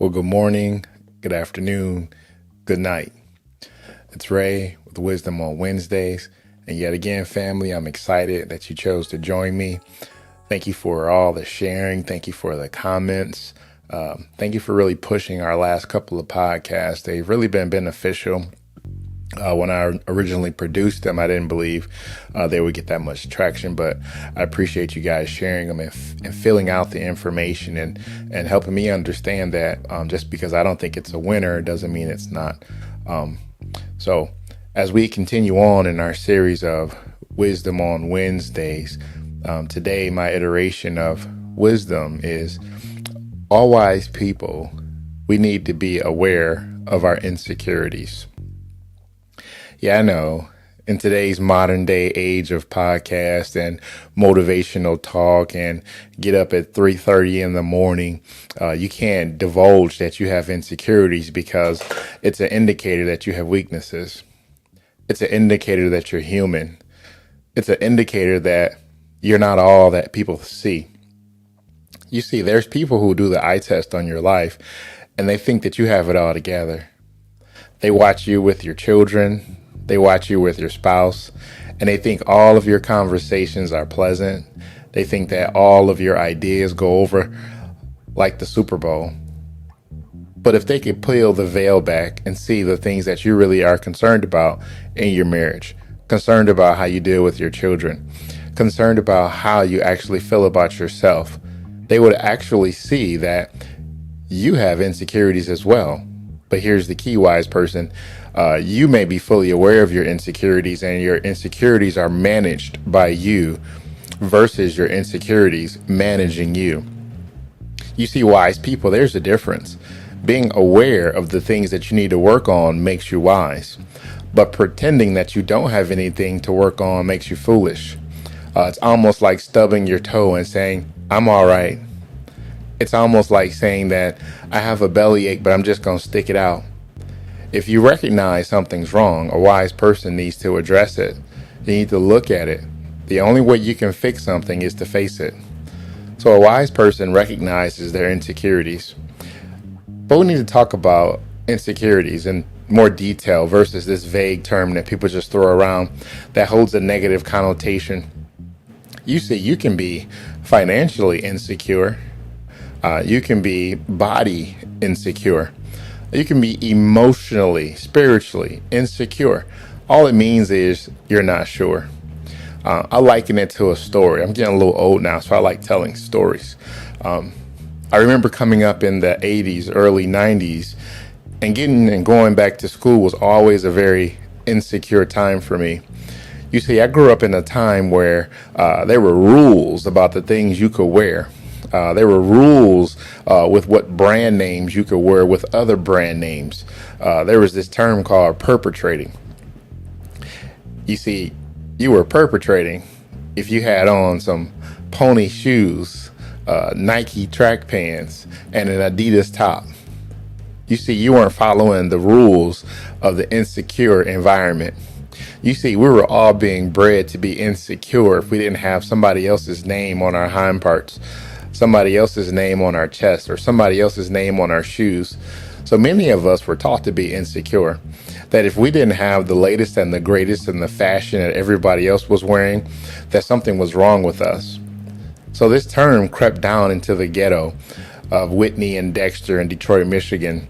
Well, good morning, good afternoon, good night. It's Ray with Wisdom on Wednesdays. And yet again, family, I'm excited that you chose to join me. Thank you for all the sharing. Thank you for the comments. Thank you for really pushing our last couple of podcasts. They've really been beneficial. When I originally produced them, I didn't believe they would get that much traction, but I appreciate you guys sharing them and filling out the information and helping me understand that just because I don't think it's a winner doesn't mean it's not. So as we continue on in our series of Wisdom on Wednesdays, today my iteration of wisdom is all wise people, we need to be aware of our insecurities. Yeah, I know. In today's modern day age of podcast and motivational talk and get up at 3:30 in the morning, you can't divulge that you have insecurities because it's an indicator that you have weaknesses. It's an indicator that you're human. It's an indicator that you're not all that people see. You see, there's people who do the eye test on your life and they think that you have it all together. They watch you with your children. They watch you with your spouse, and they think all of your conversations are pleasant. They think that all of your ideas go over like the Super Bowl. But if they could peel the veil back and see the things that you really are concerned about in your marriage, concerned about how you deal with your children, concerned about how you actually feel about yourself, they would actually see that you have insecurities as well. But here's the key, wise person. You may be fully aware of your insecurities and your insecurities are managed by you versus your insecurities managing you. You see, wise people, there's a difference. Being aware of the things that you need to work on makes you wise, but pretending that you don't have anything to work on makes you foolish. It's almost like stubbing your toe and saying, I'm all right. It's almost like saying that I have a bellyache, but I'm just going to stick it out. If you recognize something's wrong, a wise person needs to address it. You need to look at it. The only way you can fix something is to face it. So a wise person recognizes their insecurities. But we need to talk about insecurities in more detail versus this vague term that people just throw around that holds a negative connotation. You see, you can be financially insecure. You can be body insecure. You can be emotionally, spiritually insecure. All it means is you're not sure. I liken it to a story. I'm getting a little old now, so I like telling stories. I remember coming up in the 80s, early 90s, and getting and going back to school was always a very insecure time for me. You see, I grew up in a time where there were rules about the things you could wear. There were rules with what brand names you could wear with other brand names. There was this term called perpetrating. You see, you were perpetrating if you had on some pony shoes, Nike track pants, and an Adidas top. You see, you weren't following the rules of the insecure environment. You see, we were all being bred to be insecure if we didn't have somebody else's name on our hind parts, somebody else's name on our chest, or somebody else's name on our shoes. So many of us were taught to be insecure, that if we didn't have the latest and the greatest and the fashion that everybody else was wearing, that something was wrong with us. So this term crept down into the ghetto of Whitney and Dexter in Detroit, Michigan,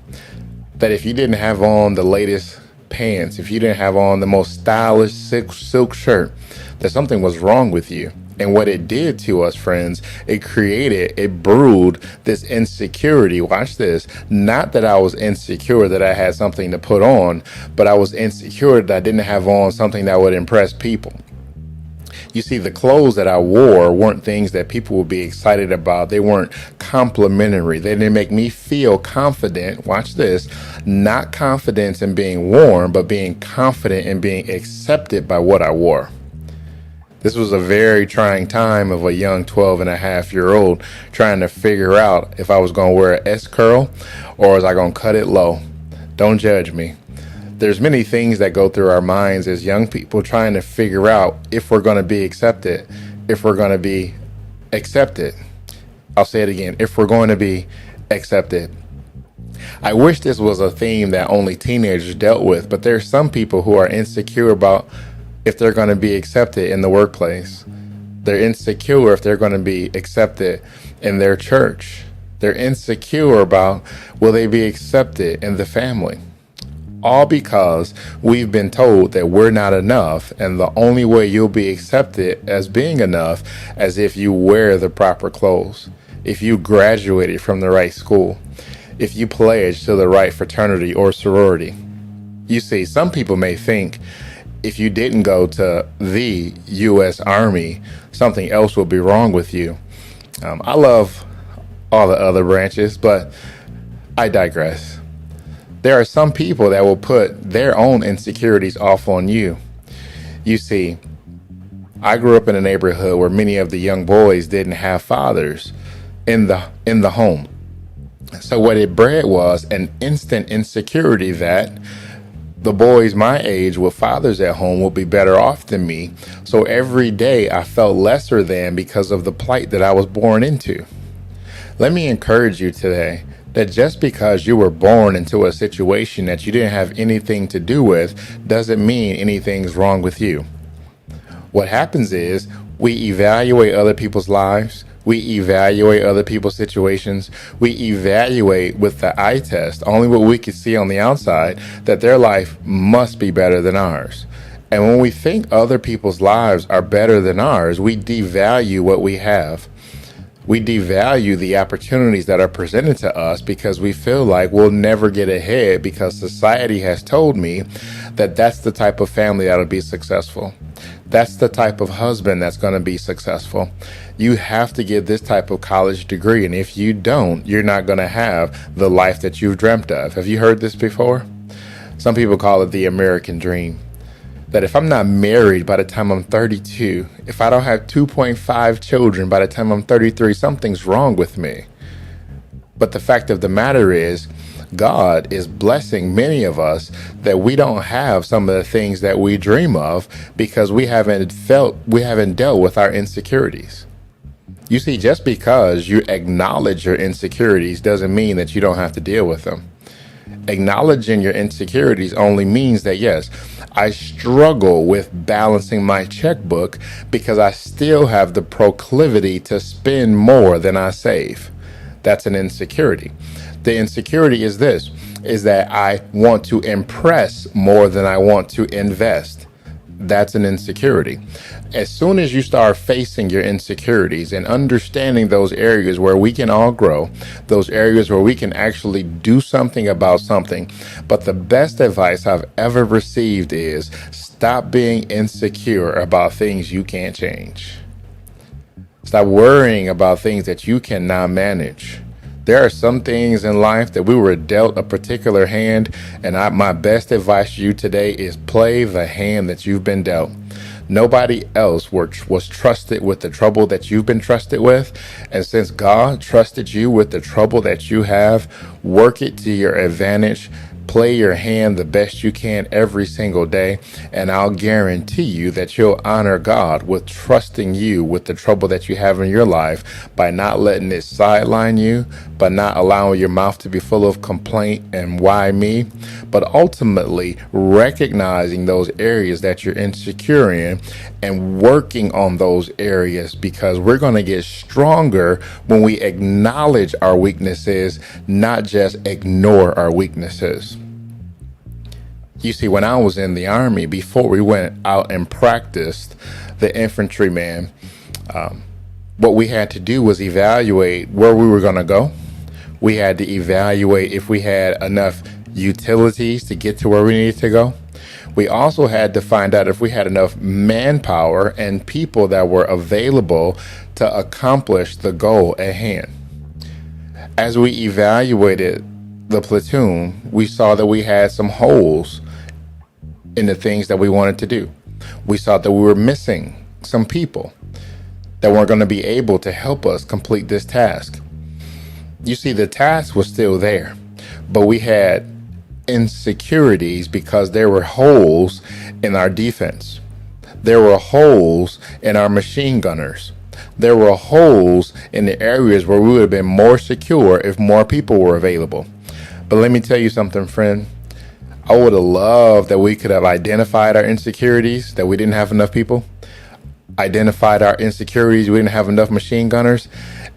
that if you didn't have on the latest pants, if you didn't have on the most stylish silk shirt, that something was wrong with you. And what it did to us, friends, it brewed this insecurity. Watch this. Not that I was insecure that I had something to put on, but I was insecure that I didn't have on something that would impress people. You see, the clothes that I wore weren't things that people would be excited about. They weren't complimentary. They didn't make me feel confident. Watch this. Not confidence in being worn, but being confident in being accepted by what I wore. This was a very trying time of a young 12-and-a-half-year-old trying to figure out if I was going to wear an S-curl or was I going to cut it low. Don't judge me. There's many things that go through our minds as young people trying to figure out if we're going to be accepted, if we're going to be accepted. I'll say it again. If we're going to be accepted. I wish this was a theme that only teenagers dealt with, but there's some people who are insecure about if they're going to be accepted in the workplace. They're insecure if they're going to be accepted in their church. They're insecure about will they be accepted in the family. All because we've been told that we're not enough, and the only way you'll be accepted as being enough as if you wear the proper clothes, if you graduated from the right school, if you pledge to the right fraternity or sorority. You see, some people may think if you didn't go to the U.S. Army, something else will be wrong with you. I love all the other branches, but I digress. There are some people that will put their own insecurities off on you. You see, I grew up in a neighborhood where many of the young boys didn't have fathers in the home. So what it bred was an instant insecurity that the boys my age with fathers at home will be better off than me. So every day I felt lesser than because of the plight that I was born into. Let me encourage you today that just because you were born into a situation that you didn't have anything to do with doesn't mean anything's wrong with you. What happens is we evaluate other people's lives. We evaluate other people's situations. We evaluate with the eye test, only what we can see on the outside, that their life must be better than ours. And when we think other people's lives are better than ours, we devalue what we have. We devalue the opportunities that are presented to us because we feel like we'll never get ahead because society has told me that that's the type of family that'll be successful. That's the type of husband that's going to be successful. You have to get this type of college degree, and if you don't, you're not going to have the life that you've dreamt of. Have you heard this before? Some people call it the American dream. That if I'm not married by the time I'm 32, if I don't have 2.5 children by the time I'm 33, something's wrong with me. But the fact of the matter is, God is blessing many of us that we don't have some of the things that we dream of because we haven't dealt with our insecurities. You see, just because you acknowledge your insecurities doesn't mean that you don't have to deal with them. Acknowledging your insecurities only means that, yes, I struggle with balancing my checkbook because I still have the proclivity to spend more than I save. That's an insecurity. The insecurity is this, is that I want to impress more than I want to invest. That's an insecurity. As soon as you start facing your insecurities and understanding those areas where we can all grow, those areas where we can actually do something about something. But the best advice I've ever received is stop being insecure about things you can't change. Stop worrying about things that you cannot manage. There are some things in life that we were dealt a particular hand, and my best advice to you today is play the hand that you've been dealt. Nobody else was trusted with the trouble that you've been trusted with, and since God trusted you with the trouble that you have, work it to your advantage. Play your hand the best you can every single day, and I'll guarantee you that you'll honor God with trusting you with the trouble that you have in your life by not letting it sideline you, by not allowing your mouth to be full of complaint and why me, but ultimately recognizing those areas that you're insecure in and working on those areas, because we're going to get stronger when we acknowledge our weaknesses, not just ignore our weaknesses. You see, when I was in the Army, before we went out and practiced the infantryman, what we had to do was evaluate where we were going to go. We had to evaluate if we had enough utilities to get to where we needed to go. We also had to find out if we had enough manpower and people that were available to accomplish the goal at hand. As we evaluated the platoon, we saw that we had some holes in the things that we wanted to do. We saw that we were missing some people that weren't going to be able to help us complete this task. You see, the task was still there, but we had insecurities because there were holes in our defense. There were holes in our machine gunners. There were holes in the areas where we would have been more secure if more people were available. But let me tell you something, friend. I would have loved that we could have identified our insecurities, that we didn't have enough people, identified our insecurities, we didn't have enough machine gunners,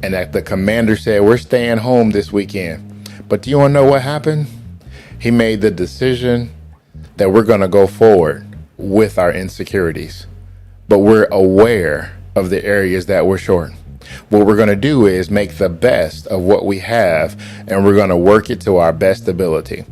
and that the commander said, we're staying home this weekend. But do you want to know what happened? He made the decision that we're going to go forward with our insecurities, but we're aware of the areas that we're short. What we're going to do is make the best of what we have, and we're going to work it to our best ability.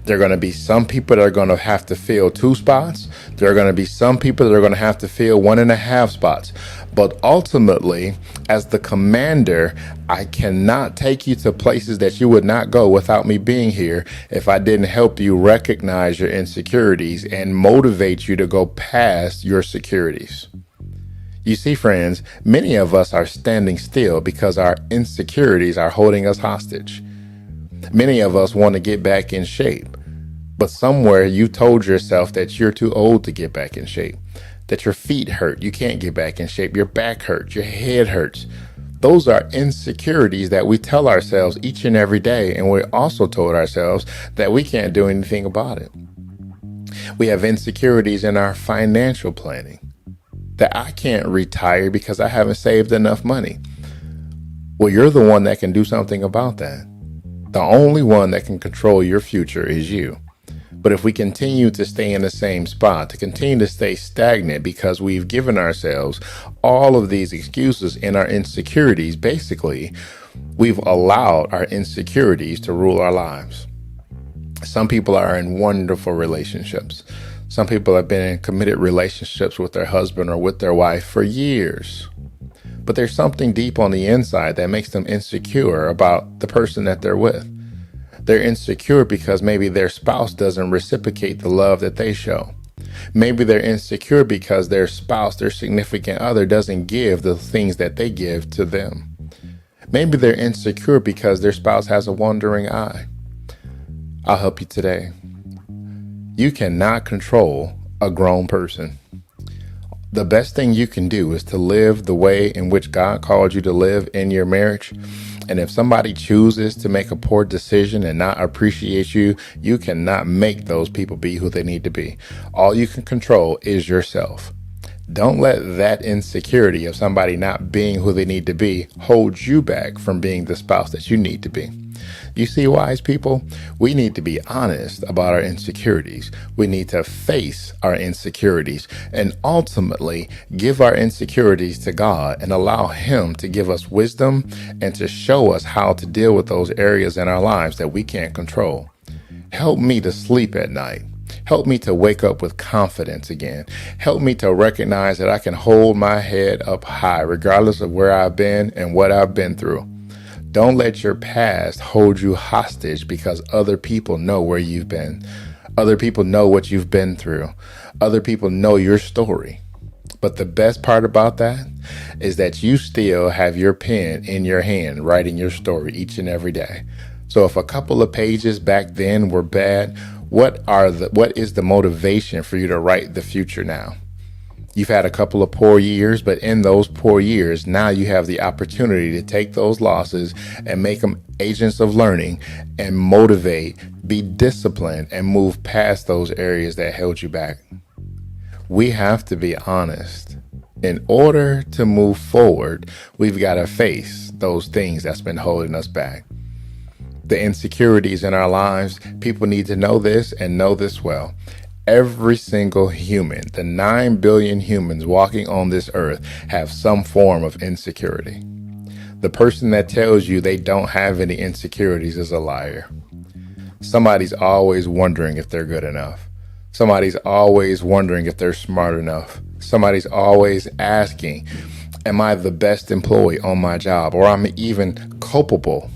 There are going to be some people that are going to have to fill 2 spots. There are going to be some people that are going to have to fill 1.5 spots. But ultimately, as the commander, I cannot take you to places that you would not go without me being here if I didn't help you recognize your insecurities and motivate you to go past your securities. You see, friends, many of us are standing still because our insecurities are holding us hostage. Many of us want to get back in shape, but somewhere you told yourself that you're too old to get back in shape, that your feet hurt, you can't get back in shape, your back hurts, your head hurts. Those are insecurities that we tell ourselves each and every day, and we also told ourselves that we can't do anything about it. We have insecurities in our financial planning, that I can't retire because I haven't saved enough money. Well, you're the one that can do something about that. The only one that can control your future is you. But if we continue to stay in the same spot, to continue to stay stagnant because we've given ourselves all of these excuses in our insecurities, basically, we've allowed our insecurities to rule our lives. Some people are in wonderful relationships. Some people have been in committed relationships with their husband or with their wife for years. But there's something deep on the inside that makes them insecure about the person that they're with. They're insecure because maybe their spouse doesn't reciprocate the love that they show. Maybe they're insecure because their spouse, their significant other, doesn't give the things that they give to them. Maybe they're insecure because their spouse has a wandering eye. I'll help you today. You cannot control a grown person. The best thing you can do is to live the way in which God called you to live in your marriage. And if somebody chooses to make a poor decision and not appreciate you, you cannot make those people be who they need to be. All you can control is yourself. Don't let that insecurity of somebody not being who they need to be hold you back from being the spouse that you need to be. You see, wise people, we need to be honest about our insecurities. We need to face our insecurities and ultimately give our insecurities to God and allow Him to give us wisdom and to show us how to deal with those areas in our lives that we can't control. Help me to sleep at night. Help me to wake up with confidence again. Help me to recognize that I can hold my head up high regardless of where I've been and what I've been through. Don't let your past hold you hostage because other people know where you've been. Other people know what you've been through. Other people know your story. But the best part about that is that you still have your pen in your hand writing your story each and every day. So if a couple of pages back then were bad, what is the motivation for you to write the future now? You've had a couple of poor years, but in those poor years, now you have the opportunity to take those losses and make them agents of learning and motivate, be disciplined, and move past those areas that held you back. We have to be honest. In order to move forward, we've got to face those things that's been holding us back. The insecurities in our lives, people need to know this and know this well. Every single human, the 9 billion humans walking on this earth, have some form of insecurity. The person that tells you they don't have any insecurities is a liar. Somebody's always wondering if they're good enough. Somebody's always wondering if they're smart enough. Somebody's always asking, am I the best employee on my job? Or am I even culpable?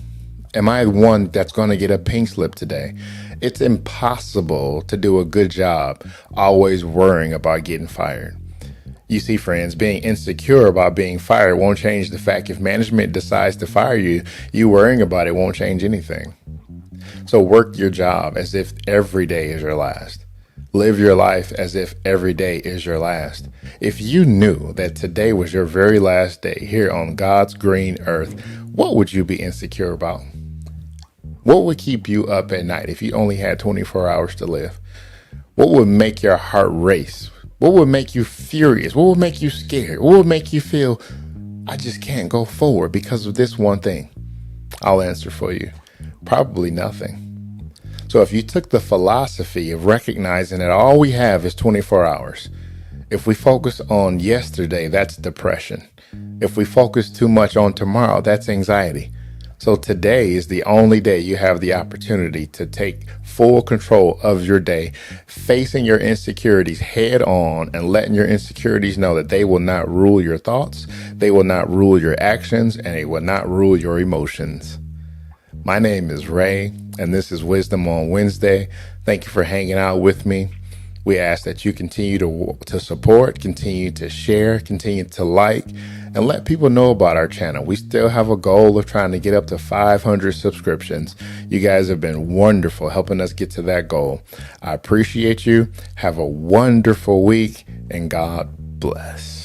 Am I the one that's going to get a pink slip today? It's impossible to do a good job always worrying about getting fired. You see, friends, being insecure about being fired won't change the fact if management decides to fire you, you worrying about it won't change anything. So work your job as if every day is your last. Live your life as if every day is your last. If you knew that today was your very last day here on God's green earth, what would you be insecure about? What would keep you up at night if you only had 24 hours to live? What would make your heart race? What would make you furious? What would make you scared? What would make you feel, I just can't go forward because of this one thing? I'll answer for you. Probably nothing. So if you took the philosophy of recognizing that all we have is 24 hours, if we focus on yesterday, that's depression. If we focus too much on tomorrow, that's anxiety. So today is the only day you have the opportunity to take full control of your day, facing your insecurities head on and letting your insecurities know that they will not rule your thoughts, they will not rule your actions, and they will not rule your emotions. My name is Ray, and this is Wisdom on Wednesday. Thank you for hanging out with me. We ask that you continue to support, continue to share, continue to like, and let people know about our channel. We still have a goal of trying to get up to 500 subscriptions. You guys have been wonderful helping us get to that goal. I appreciate you. Have a wonderful week, and God bless.